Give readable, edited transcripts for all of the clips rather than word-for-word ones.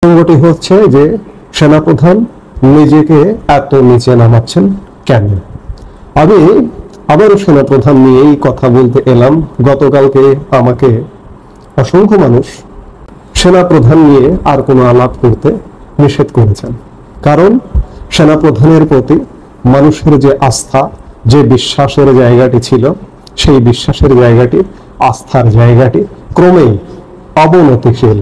প্রসঙ্গটি হচ্ছে যে সেনাপ্রধান নিজেকে এত নিচে নামাচ্ছেন কেন। আমি আবারও সেনাপ্রধান নিয়েই কথা বলতে এলাম। গতকালকে আমাকে অসংখ্য মানুষ সেনাপ্রধান নিয়ে আর কোনো আলাপ করতে নিষেধ করেছেন, কারণ সেনাপ্রধানের প্রতি মানুষের যে আস্থা, যে বিশ্বাসের জায়গাটি ছিল, সেই বিশ্বাসের জায়গাটি, আস্থার জায়গাটি ক্রমেই অবনতিশীল।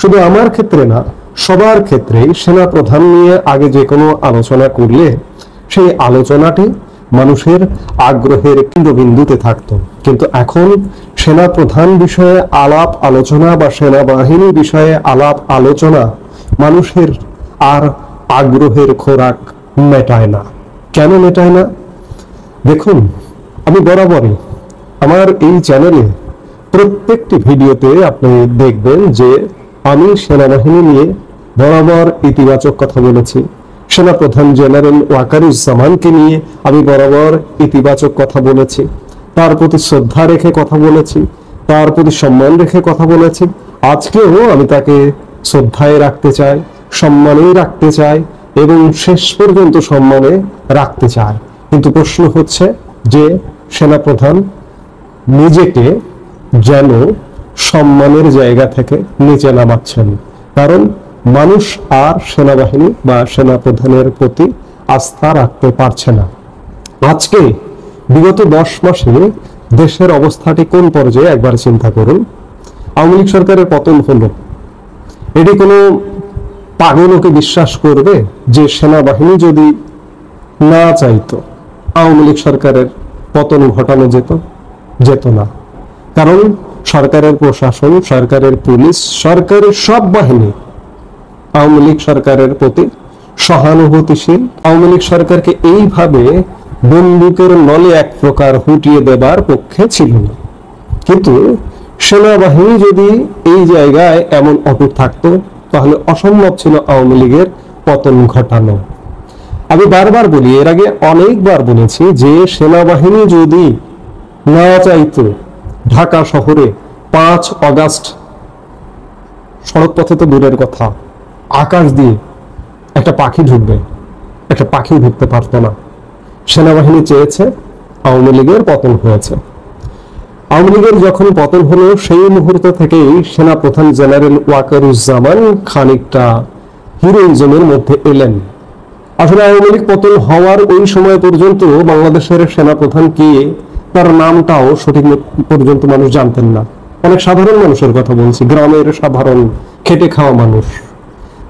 শুধু আমার ক্ষেত্রে না, সবার ক্ষেত্রেই সেনাপ্রধান নিয়ে আগে যে কোনো আলোচনা করলে সেই আলোচনাটি মানুষের আগ্রহের কেন্দ্রবিন্দুতে থাকতো, কিন্তু এখন সেনাপ্রধান বিষয়ে আলাপ আলোচনা বা সেনাবাহিনী বিষয়ে আলাপ আলোচনা মানুষের আর আগ্রহের খোরাক মেটায় না। কেন মেটায় না? দেখুন, আমি বরাবরই আমার এই চ্যানেলে প্রত্যেকটি ভিডিওতে আপনি দেখবেন যে আমি সেনাবাহিনী নিয়ে বরাবর ইতিবাচক কথা বলেছি। সেনাপ্রধান জেনারেল ওয়াকারুজ্জামানকে নিয়ে আমি বরাবর ইতিবাচক কথা বলেছি, তার প্রতি শ্রদ্ধা রেখে কথা বলেছি, তার প্রতি সম্মান রেখে কথা বলেছি। আজকেও আমি তাকে শ্রদ্ধায় রাখতে চাই, সম্মানেই রাখতে চাই এবং শেষ পর্যন্ত সম্মানে রাখতে চাই। কিন্তু প্রশ্ন হচ্ছে যে সেনাপ্রধান নিজেকে যেন সম্মানের জায়গা থেকে নিচে নামাচ্ছেন, কারণ মানুষ আর সেনাবাহিনী বা সেনাপ্রধানের প্রতি আস্থা রাখতে পারছে না। আজকে বিগত 10 মাসে দেশের অবস্থাটি কোন পর্যায়ে একবার চিন্তা করুন। আওয়ামী লীগ সরকারের পতন হলো, এটি কোনো পাগলকে বিশ্বাস করবে যে সেনাবাহিনী যদি না চাইতো আওয়ামী লীগ সরকারের পতন ঘটানো যেত না? কারণ সরকারের প্রশাসন, সরকারের পুলিশ, সরকারের সব বাহিনী আওয়ামী লীগ সরকারের প্রতি সহানুভূতিশীল। আওয়ামী লীগ সরকারকে এইভাবে বন্দুকের নলে এক প্রকার হুটিয়ে দেবার পক্ষে ছিল না। কিন্তু সেনাবাহিনী যদি এই জায়গায় এমন অটুট থাকতো, তাহলে অসম্ভব ছিল আওয়ামী লীগের পতন ঘটানো। আমি বারবার বলি, এর আগে অনেকবার বলেছি যে সেনাবাহিনী যদি না চাইতো ঢাকা শহরে 5 অগাস্ট সড়ক পথে তো দূরের কথা, আকাশ দিয়ে একটা পাখি ঢুকবে, একটা পাখি ঢুকতে পারতো না। সেনাবাহিনী চেয়েছে, আওয়ামী লীগের পতন হয়েছে। আওয়ামী লীগের যখন পতন হলো সেই মুহূর্ত থেকেই সেনাপ্রধান জেনারেল ওয়াকারুজ্জামান খানিকটা হিরোইজমের মধ্যে এলেন। আসলে আওয়ামী লীগ পতন হওয়ার ওই সময় পর্যন্ত বাংলাদেশের সেনাপ্রধান কে তার নামটাও সঠিক পর্যন্ত মানুষ জানতেন না। অনেক সাধারণ মানুষের কথা বলছি, গ্রামের সাধারণ খেটে খাওয়া মানুষ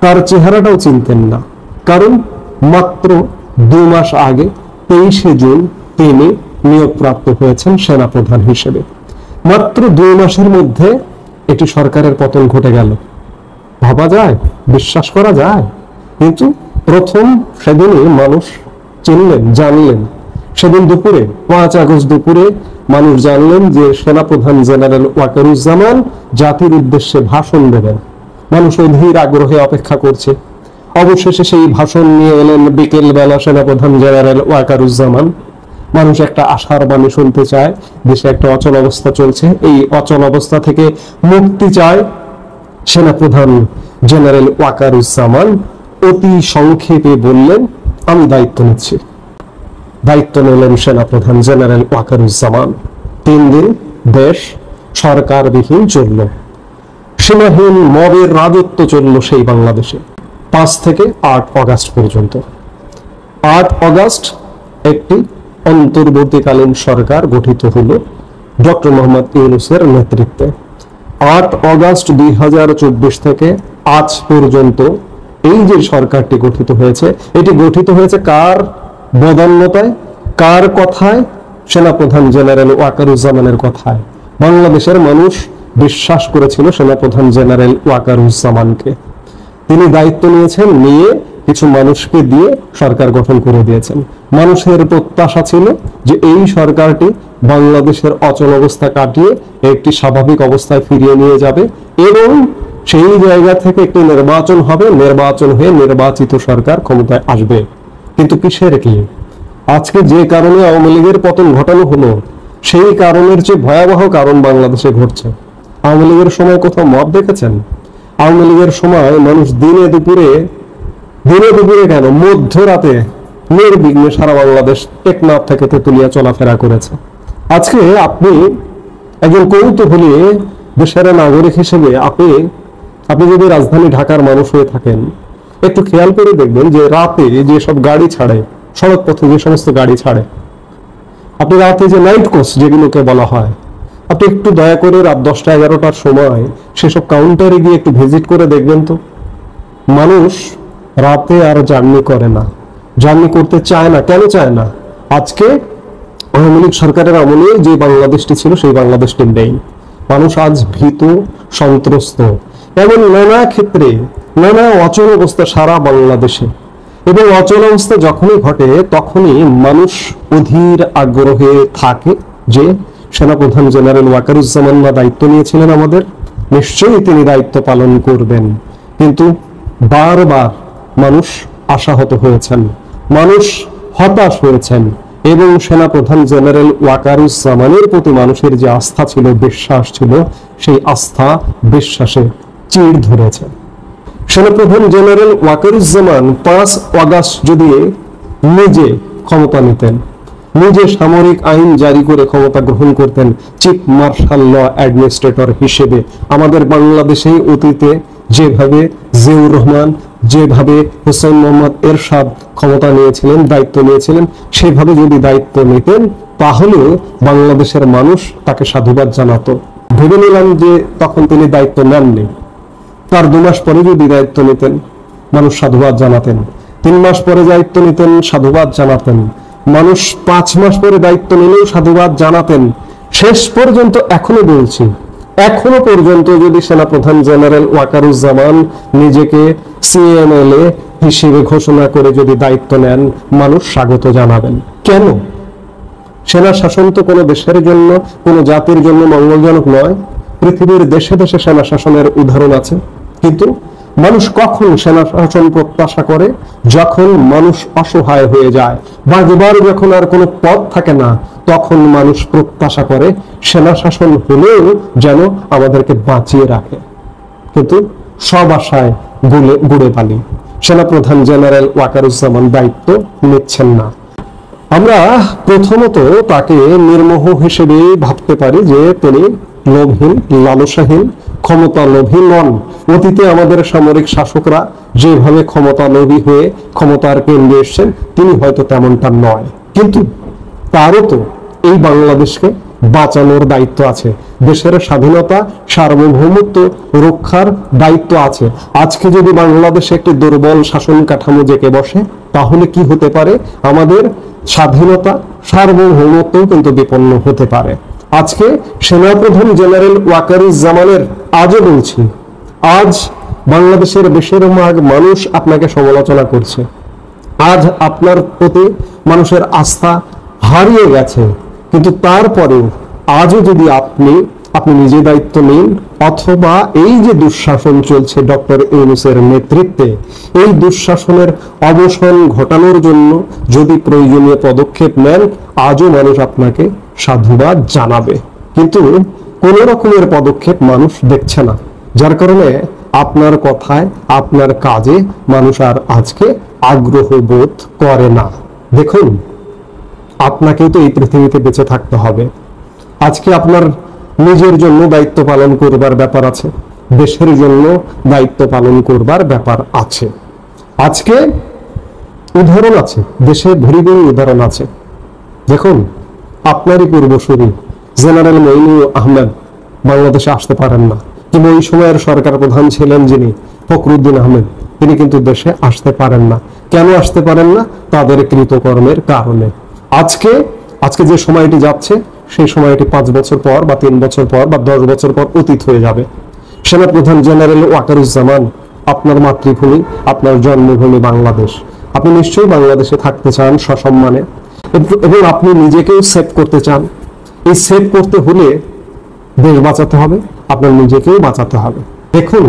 তার চেহারাটাও চিনতেন না, কারণ মাত্র 2 মাস আগে 23শে জুন তিনি নিয়োগপ্রাপ্ত হয়েছেন সেনাপ্রধান হিসেবে। মাত্র 2 মাসের মধ্যে এটি সরকারের পতন ঘটে গেল। ভাবা যায়? বিশ্বাস করা যায়? কিন্তু প্রথম সেদিনই মানুষ চিনলেন, জানলেন। সেদিন দুপুরে 5 আগস্ট দুপুরে মানুষ জানলেন যে সেনাপ্রধান জেনারেল ওয়াকারুজ্জামান জাতির উদ্দেশ্যে ভাষণ দেবেন। মানুষ অধীর আগ্রহে অপেক্ষা করছে। অবশেষে সেই ভাষণ নিয়ে এলেন বিকেল বেলা সেনাপ্রধান জেনারেল ওয়াকারুজ্জামান। মানুষ একটা আশার বাণী শুনতে চায়, দেশে একটা অচল অবস্থা চলছে, এই অচল অবস্থা থেকে মুক্তি চায়। সেনাপ্রধান জেনারেল ওয়াকারুজ্জামান অতি সংক্ষেপে বললেন, আমি দায়িত্ব নিচ্ছি। দায়িত্ব নিলেন সেনাপ্রধান জেনারেল ওয়াকারুজ্জামান। 3 দিন দেশ সরকারবিহীন চলল, সীমাহীন মবের রাজত্ব চলল সেই বাংলাদেশে 5 থেকে 8 অগাস্ট পর্যন্ত। 8 অগাস্ট একটি অন্তর্বর্তীকালীন সরকার গঠিত হলো ডক্টর মোহাম্মদ ইউনূসের নেতৃত্বে। 8 অগাস্ট 2024 থেকে আজ পর্যন্ত এই যে সরকারটি গঠিত হয়েছে, এটি গঠিত হয়েছে কার বদান্যতায়, কার কথায়? সেনাপ্রধান জেনারেল ওয়াকারুজ্জামানের কথায়। বাংলাদেশের মানুষ বিশ্বাস করেছিল সেনাপ্রধান জেনারেল ওয়াকারুজ্জামানকে। তিনি দায়িত্ব নিয়েছেন, নিয়ে কিছু মানুষকে দিয়ে সরকার গঠন করে দিয়েছেন। মানুষের প্রত্যাশা ছিল যে এই সরকারটি বাংলাদেশের অচল অবস্থা কাটিয়ে একটি স্বাভাবিক অবস্থায় ফিরিয়ে নিয়ে যাবে এবং সেই জায়গা থেকে একটি নির্বাচন হবে, নির্বাচন হয়ে নির্বাচিত সরকার ক্ষমতায় আসবে। কিন্তু কিসের কি? আজকে যে কারণে আওয়ামী লীগের পতন ঘটানো হলো, সেই কারণের চেয়ে ভয়াবহ কারণ বাংলাদেশে ঘটছে। আওয়ামী লীগের সময় কোথাও মব দেখেছেন? আওয়ামী লীগের সময় মানুষ দিনে দুপুরে কেন মধ্যরাতে নির্বিঘ্নে সারা বাংলাদেশ টেকনাফ থেকে তেতুলিয়া চলাফেরা করেছে। আজকে আপনি একজন কৌতূহলী দেশের নাগরিক হিসেবে আপনি যদি রাজধানী ঢাকার মানুষ হয়ে থাকেন, একটু খেয়াল করে দেখবেন যে রাতে যে সব গাড়ি ছাড়ে, সড়ক পথে যে সমস্ত গাড়ি ছাড়ে, আপনি রাতে যে নাইট কোচ যেগুলোকে বলা হয়, আপনি একটু দয়া করে রাত 10টা 11টার সময় সেসব কাউন্টারে গিয়ে একটু ভিজিট করে দেখবেন তো। মানুষ রাতে আর জার্নি করে না, জার্নি করতে চায় না। কেন চায় না? আজকে আওয়ামী লীগ সরকারের আমলে যে বাংলাদেশটি ছিল সেই বাংলাদেশটি নেই। মানুষ আজ ভীত, সন্ত্রস্ত, এমন নানা ক্ষেত্রে নানা অচল অবস্থা সারা বাংলাদেশে। এবং অচল অবস্থা যখনই ঘটে তখনই মানুষ অধীর আগ্রহে থাকে যে সেনাপ্রধান জেনারেল ওয়াকারুজ্জামান দায়িত্ব নিয়েছিলেন আমাদের, নিশ্চয়ই তিনি দায়িত্ব পালন করবেন। কিন্তু বারবার মানুষ আশাহত হয়েছেন, মানুষ হতাশ হয়েছেন এবং সেনাপ্রধান জেনারেল ওয়াকারুজ্জামানের প্রতি মানুষের যে আস্থা ছিল, বিশ্বাস ছিল, সেই আস্থা বিশ্বাসে চিড় ধরেছে। সেনাপ্রধান জেনারেল ওয়াকারুজ্জামান 5 আগস্ট যদি নিজে ক্ষমতা নিতেন, নিজে সামরিক আইন জারি করে ক্ষমতা গ্রহণ করতেন চিফ মার্শাল ল অ্যাডমিনিস্ট্রেটর হিসেবে, আমাদের বাংলাদেশে অতীতে যেভাবে জিয়াউর রহমান, যেভাবে হোসেন মোহাম্মদ এরশাদ ক্ষমতা নিয়েছিলেন, দায়িত্ব নিয়েছিলেন, সেভাবে যদি দায়িত্ব নিতেন তাহলে বাংলাদেশের মানুষ তাকে সাধুবাদ জানাতো। ভেবে নিলাম যে তখন তিনি দায়িত্ব নেননি, তার 2 মাস পরে যদি দায়িত্ব নিতেন মানুষ সাধুবাদ জানাতেন, 3 মাস পরে দায়িত্ব নিতেন সাধুবাদ জানাতেন, মানুষ 5 মাস পরে দায়িত্ব নিলেও সাধুবাদ জানাতেন। শেষ পর্যন্ত এখনো বলছি, এখনো পর্যন্ত যদি সেনাপ্রধান জেনারেল ওয়াকারুজ্জামান নিজেকে সিএমএলএ হিসেবে ঘোষণা করে যদি দায়িত্ব নেন, মানুষ স্বাগত জানাবেন। কেন? সেনা শাসন তো কোনো দেশের জন্য, কোনো জাতির জন্য মঙ্গলজনক নয়। পৃথিবীর দেশে দেশে সেনা শাসনের উদাহরণ আছে, কিন্তু মানুষ কখন সেনা শাসন প্রত্যাশা করে? যখন মানুষ অসহায় হয়ে যায়, বারবার যখন আর কোনো পথ থাকে না, তখন মানুষ প্রত্যাশা করে সেনা শাসন হলেও যেন আমাদেরকে বাঁচিয়ে রাখে। কিন্তু সব আশায় গুড়ে পানি। সেনাপ্রধান জেনারেল ওয়াকারুজ্জামান দায়িত্ব নিচ্ছেন না। আমরা প্রথমত তাকে নির্মোহ হিসেবে ভাবতে পারি যে তিনি লোভহীন, লালসাহীন, ক্ষমতা লোভী নন। অতীতে আমাদের সামরিক শাসকরা যেভাবে ক্ষমতা লোভী হয়ে ক্ষমতার কেন্দ্রে এসেছেন, তিনি হয়তো তেমনটা নয়। কিন্তু তারও তো এই বাংলাদেশকে বাঁচানোর দায়িত্ব আছে, দেশের স্বাধীনতা সার্বভৌমত্ব রক্ষার দায়িত্ব আছে। আজকে যদি বাংলাদেশে একটি দুর্বল শাসন কাঠামো জেঁকে বসে, তাহলে কি হতে পারে? আমাদের স্বাধীনতা সার্বভৌমত্ব কিন্তু বিপন্ন হতে পারে। আজকে সেনাপ্রধান জেনারেল ওয়াকারুজ্জামানের, আজও বলছি, আজ বাংলাদেশের বেশিরভাগ মানুষ আপনাকে সমালোচনা করছে, আজ আপনার প্রতি মানুষের আস্থা হারিয়ে গেছে। কিন্তু তারপরেও আজও যদি আপনি নিজে দায়িত্ব নিন, অথবা এই যে দুঃশাসন চলছে ডক্টর ইউনূসের নেতৃত্বে, এই দুঃশাসনের অবসান ঘটানোর জন্য যদি প্রয়োজনীয় পদক্ষেপ নেন, আজও মানুষ আপনাকে সাধুবাদ জানাবে। কিন্তু কোন রকমের পদক্ষেপ মানুষ দেখছে না, যার কারণে আপনার কথায়, আপনার কাজে মানুষ আর আজকে আগ্রহ বোধ করে না। দেখুন, আপনাকেও তো এই পৃথিবীতে বেঁচে থাকতে হবে। আজকে আপনার নিজের জন্য দায়িত্ব পালন করবার ব্যাপার আছে, দেশের জন্য দায়িত্ব পালন করবার ব্যাপার আছে। আজকে উদাহরণ আছে, দেশে ভুরি ভুরি উদাহরণ আছে। দেখুন, আপনারই পূর্বসূরি জেনারেল মঈনুল আহমেদ বাংলাদেশে আসতে পারেন না, কিন্তু ওই সময়ের সরকার প্রধান ছিলেন যিনি ফখরুদ্দিন আহমেদ, তিনি কিন্তু দেশে আসতে পারেন না। কেন আসতে পারেন না? তাদের কৃতকর্মের কারণে। আজকে যে সময়টি যাচ্ছে, সেই সময়টি 5 বছর পর বা 3 বছর পর বা 10 বছর পর অতীত হয়ে যাবে। সেনাপ্রধান জেনারেল ওয়াকারুজ্জামান, আপনার মাতৃভূমি, আপনার জন্মভূমি বাংলাদেশ, আপনি নিশ্চয়ই বাংলাদেশে থাকতে চান সসম্মানে, এবং আপনি নিজেকেও সেভ করতে চান। এই সেভ করতে হলে দেশ বাঁচাতে হবে, আপনার নিজেকেও বাঁচাতে হবে। দেখুন,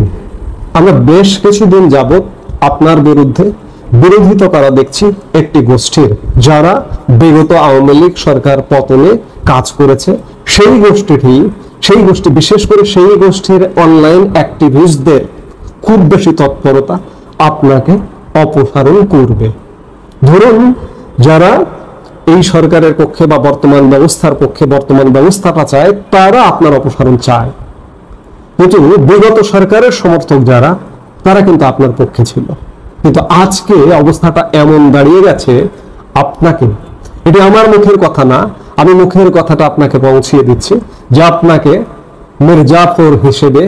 আমরা বেশ কিছুদিন যাবত আপনার বিরুদ্ধে বিরোধিতা করা দেখছি একটি গোষ্ঠীর, যারা বিগত আওয়ামী লীগ সরকার পতনে কাজ করেছে। সেই গোষ্ঠী, বিশেষ করে সেই গোষ্ঠীর অনলাইন অ্যাক্টিভিস্টদের খুব বেশি তৎপরতা আপনাকে অপসারণ করবে। ধরুন যারা এই সরকারের পক্ষে বা বর্তমান ব্যবস্থার পক্ষে, বর্তমান ব্যবস্থাটা চায়, তারা আপনার অপসারণ চায়, কিন্তু বিগত সরকারের সমর্থক যারা, তারা কিন্তু আপনার পক্ষে ছিল। কিন্তু আজকে অবস্থাটা এমন দাঁড়িয়ে গেছে, আপনাকে, এটি আমার মুখের কথা না, আমি মুখের কথাটা আপনাকে পৌঁছিয়ে দিচ্ছি, যে আপনাকে মির্জাফর হিসেবে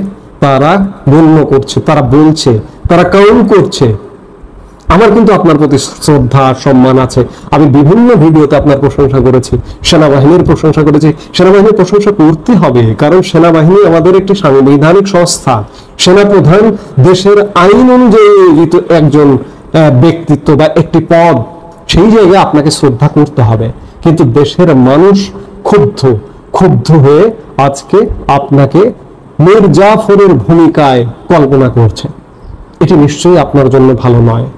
তারা গণ্য করছে, তারা বলছে, তারা কাউন্ট করছে। আমার কিন্তু আপনার প্রতি শ্রদ্ধা সম্মান আছে। আমি বিভিন্ন ভিডিওতে আপনার প্রশংসা করেছি, সেনাবাহিনীর প্রশংসা করেছি। সেনাবাহিনীর প্রশংসা করতে হবে, কারণ সেনাবাহিনী আমাদের একটি সাংবিধানিক সংস্থা। সেনাপ্রধান দেশের আইন অনুযায়ী নিয়োজিত একজন ব্যক্তিত্ব বা একটি পদ, সেই জায়গায় আপনাকে শ্রদ্ধা করতে হবে। কিন্তু দেশের মানুষ ক্ষুব্ধ হয়ে আজকে আপনাকে মির্জাফরের ভূমিকায় কল্পনা করছে। এটি নিশ্চয়ই আপনার জন্য ভালো নয়।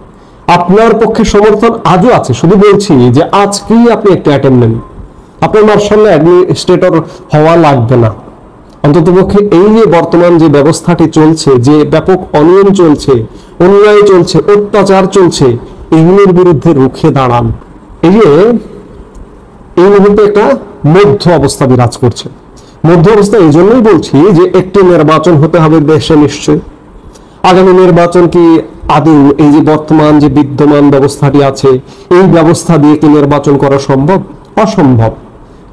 আপনার পক্ষে সমর্থন আজও আছে, শুধু বলছি যে আজকেই আপনি একটু অ্যাটেম্প নেন। আপনার মার্শাল অ্যাডমিনিস্ট্রেটর হওয়া লাগবে না। অন্ততপক্ষে এই যে বর্তমান যে ব্যবস্থাটি চলছে, যে ব্যাপক অনিয়ম চলছে, অন্যায় চলছে, অত্যাচার চলছে, এগুলোর বিরুদ্ধে রুখে দাঁড়ান। এই মুহূর্তে একটা মধ্য অবস্থা বিরাজ করছে। মধ্য অবস্থা এই জন্যই বলছি যে একটি নির্বাচন হতে হবে দেশে নিশ্চয়ই। আগামী নির্বাচন কি আদৌ এই যে বর্তমান যে বিদ্যমান ব্যবস্থাটি আছে, এই ব্যবস্থা দিয়ে কি নির্বাচন করা সম্ভব? অসম্ভব।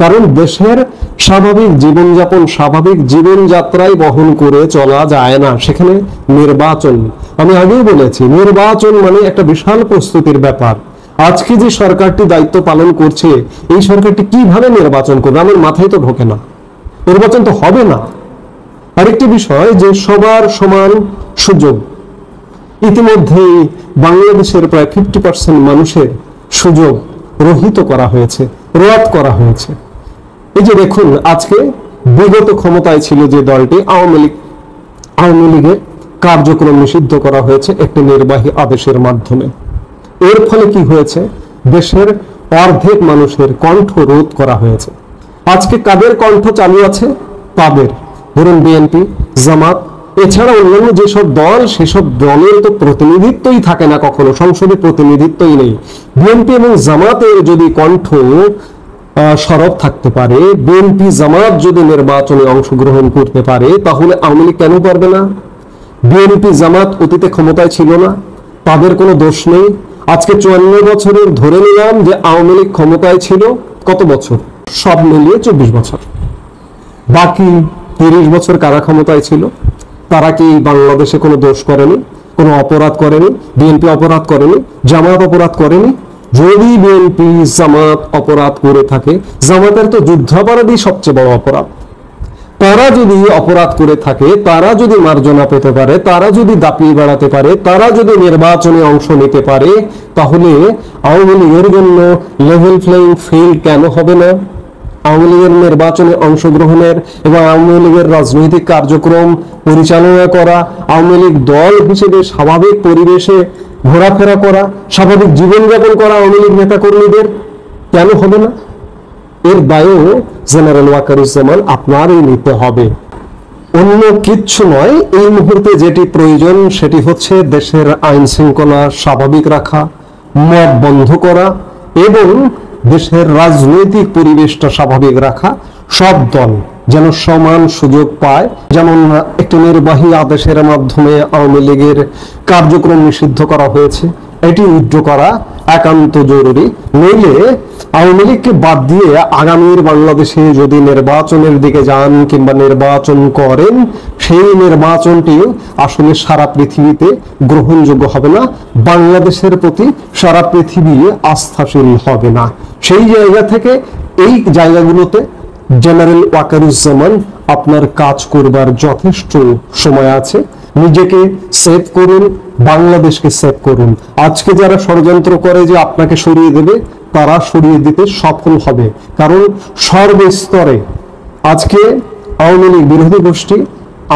কারণ দেশের স্বাভাবিক জীবনযাপন, স্বাভাবিক জীবনযাত্রায় বহন করে চলা যায় না, সেখানে নির্বাচন। আমি আগেই বলেছি, নির্বাচন মানে একটা বিশাল প্রস্তুতির ব্যাপার। আজকে যে সরকারটি দায়িত্ব পালন করছে, এই সরকারটি কিভাবে নির্বাচন করবে আমার মাথায় তো ঢোকে না। নির্বাচন তো হবে না। আরেকটি বিষয়, যে সবার সমান সুযোগ, ইতিমধ্যেই বাংলাদেশের প্রায় 50% মানুষের সুযোগ রহিত করা হয়েছে, রদ করা হয়েছে। এই যে দেখুন, আজকে বিগত ক্ষমতায় ছিল যে দলটি আওয়ামী লীগের কার্যক্রম নিষিদ্ধ করা হয়েছে একটি নির্বাহী আদেশের মাধ্যমে। এর ফলে কি হয়েছে? দেশের অর্ধেক মানুষের কণ্ঠ রোধ করা হয়েছে। আজকে কাদের কণ্ঠ চালু আছে? তাদের, ধরুন বিএনপি, জামাত, এছাড়া অন্যান্য যেসব দল, সেসব দলের তো প্রতিনিধিত্বই থাকে না, কখনো সংসদে প্রতিনিধিত্বই নেই। বিএনপি এবং জামাতের যদি কণ্ঠ সরব থাকতে পারে, বিএনপি জামাত যদি নির্বাচনে অংশগ্রহণ করতে পারে, তাহলে আওয়ামী লীগ কেন পারবে না? বিএনপি জামাত অতীতে ক্ষমতায় ছিল না, তাদের কোনো দোষ নেই। আজকে 54 বছরের ধরে নিলাম যে আওয়ামী লীগ ক্ষমতায় ছিল কত বছর? সব মিলিয়ে 24 বছর। বাকি 30 বছর কারা ক্ষমতায় ছিল? তারা কি বাংলাদেশে কোনো দোষ করেনি, কোনো অপরাধ করেনি? বিএনপি অপরাধ করেনি, জামাত অপরাধ করেনি? যদি বিএনপি জামাত অপরাধ করে থাকে, জামাতের তো যুদ্ধাপরাধী সবচেয়ে বড় অপরাধ। তারা যদি অপরাধ করে থাকে, তারা যদি মার্জনা পেতে পারে, তারা যদি দাপিয়ে বেড়াতে পারে, তারা যদি নির্বাচনে অংশ নিতে পারে, তাহলে আওয়ামী লীগের জন্য লেভেল প্লেইং ফিল্ড কেন হবে না? আওয়ামী লীগের নির্বাচনে অংশগ্রহণের এবং আওয়ামী লীগের রাজনৈতিক কার্যক্রম পরিচালনা করা, আওয়ামী লীগ দল হিসেবে স্বাভাবিক পরিবেশে ঘোরাফেরা করা, স্বাভাবিক জীবনযাপন করা আওয়ামী লীগ নেতা কর্মীদের কেন হবে না? এর দায়ও জেনারেল ওয়াকারুজ্জামান আপনারই নিতে হবে, অন্য কিচ্ছু নয়। এই মুহূর্তে যেটি প্রয়োজন সেটি হচ্ছে দেশের আইন শৃঙ্খলা স্বাভাবিক রাখা, মব বন্ধ করা এবং দেশের রাজনৈতিক পরিবেশটা স্বাভাবিক রাখা। সব দল যেন সমান সুযোগ পায়। যেমন একটি নির্বাহী আদেশের মাধ্যমে আওয়ামী লীগের কার্যক্রম নিষিদ্ধ করা হয়েছে, এটি উইথড্র করা একান্ত জরুরি। নইলে আওয়ামী লীগকে বাদ দিয়ে আগামীর বাংলাদেশে যদি নির্বাচনের দিকে যান কিংবা নির্বাচন করেন, সেই নির্বাচনটি আসলে সারা পৃথিবীতে গ্রহণযোগ্য হবে না, বাংলাদেশের প্রতি সারা পৃথিবী আস্থাশীল হবে না। সেই জায়গা থেকে এই জায়গাগুলোতে জেনারেল ওয়াকারুজ্জামান আপনার কাজ করবার যথেষ্ট সময় আছে। নিজেকে সেভ করুন, বাংলাদেশকে সেভ করুন। আজকে যারা ষড়যন্ত্র করে যে আপনাকে সরিয়ে দেবে, তারা সরিয়ে দিতে সফল হবে। কারণ সর্বস্তরে আজকে আওয়ামী লীগ বিরোধী গোষ্ঠী,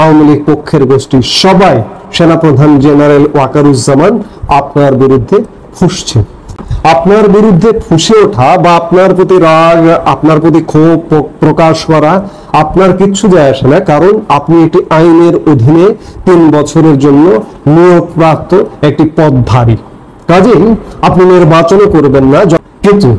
আওয়ামী লীগ পক্ষের গোষ্ঠী সবাই সেনাপ্রধান জেনারেল ওয়াকারুজ্জামান আপনার বিরুদ্ধে ফুঁসছে। আপনার বিরুদ্ধে ফুঁসে ওঠা বা আপনার প্রতি রাগ, আপনার প্রতি ক্ষোভ প্রকাশ করা আপনার কিচ্ছু যায় আসে না, কারণ আপনি একটি আইনের অধীনে 3 বছরের জন্য নিয়োগপ্রাপ্ত একটি পদধারী। কাজেই আপনি নির্বাচনও করবেন না, কিন্তু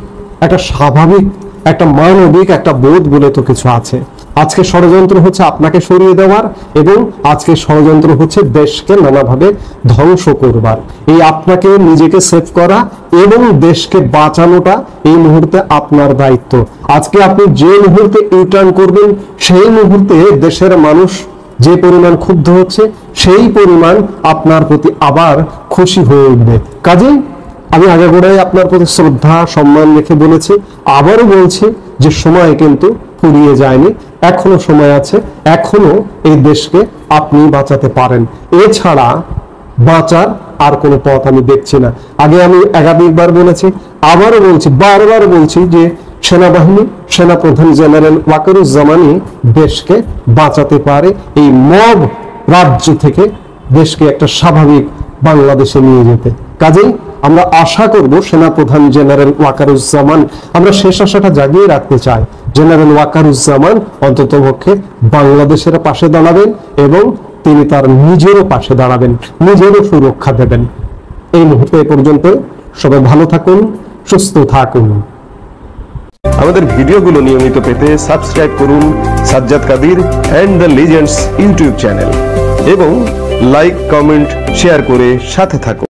একটা স্বাভাবিক, একটা মানবিক একটা বোধ বলে তো কিছু আছে। আজকে ষড়যন্ত্র হচ্ছে আপনাকে সরিয়ে দেওয়ার, এবং আজকে ষড়যন্ত্র হচ্ছে দেশকে নানাভাবে ধ্বংস করবার। এই আপনাকে নিজেকে সেভ করা এবং দেশকে বাঁচানোটা এই মুহূর্তে আপনার দায়িত্ব। আজকে আপনি যে মুহূর্তে ইউটার্ন করবেন, সেই মুহূর্তে দেশের মানুষ যে পরিমাণ ক্ষুব্ধ হচ্ছে, সেই পরিমাণ আপনার প্রতি আবার খুশি হয়ে উঠবে। কাজেই আমি আগাগোড়াই আপনার প্রতি শ্রদ্ধা সম্মান রেখে বলেছি, আবারও বলছি যে সময় কিন্তু ফুরিয়ে যায়নি, এখনো সময় আছে, এখনো এই দেশকে আপনি বাঁচাতে পারেন। এছাড়া বাঁচার আর কোনো পথ আমি দেখছি না। আগে আমি একাধিকবার বলেছি, আবারও বলছি, বারবার বলছি যে সেনাবাহিনী, সেনাপ্রধান জেনারেল ওয়াকারুজ্জামানই দেশকে বাঁচাতে পারে, এই মব রাজ্য থেকে দেশকে একটা স্বাভাবিক বাংলাদেশে নিয়ে যেতে। কাজেই আমরা আশা করব সেনাপ্রধান জেনারেল ওয়াকারুজ্জামান, আমরা শেষ আশাটা জাগিয়ে রাখতে চাই, জেনারেল ওয়াকারুজ্জামান অন্ততপক্ষে বাংলাদেশের পাশে দাঁড়াবেন এবং তিনি তার নিজেরও পাশে দাঁড়াবেন, নিজেরও সুরক্ষা দেবেন। এই মুহূর্তে এ পর্যন্ত, সবাই ভালো থাকুন, সুস্থ থাকুন। আমাদের ভিডিওগুলো নিয়মিত পেতে সাবস্ক্রাইব করুন Sajjad Qadir and the legends YouTube channel এবং লাইক, কমেন্ট, শেয়ার করে সাথে থাকুন।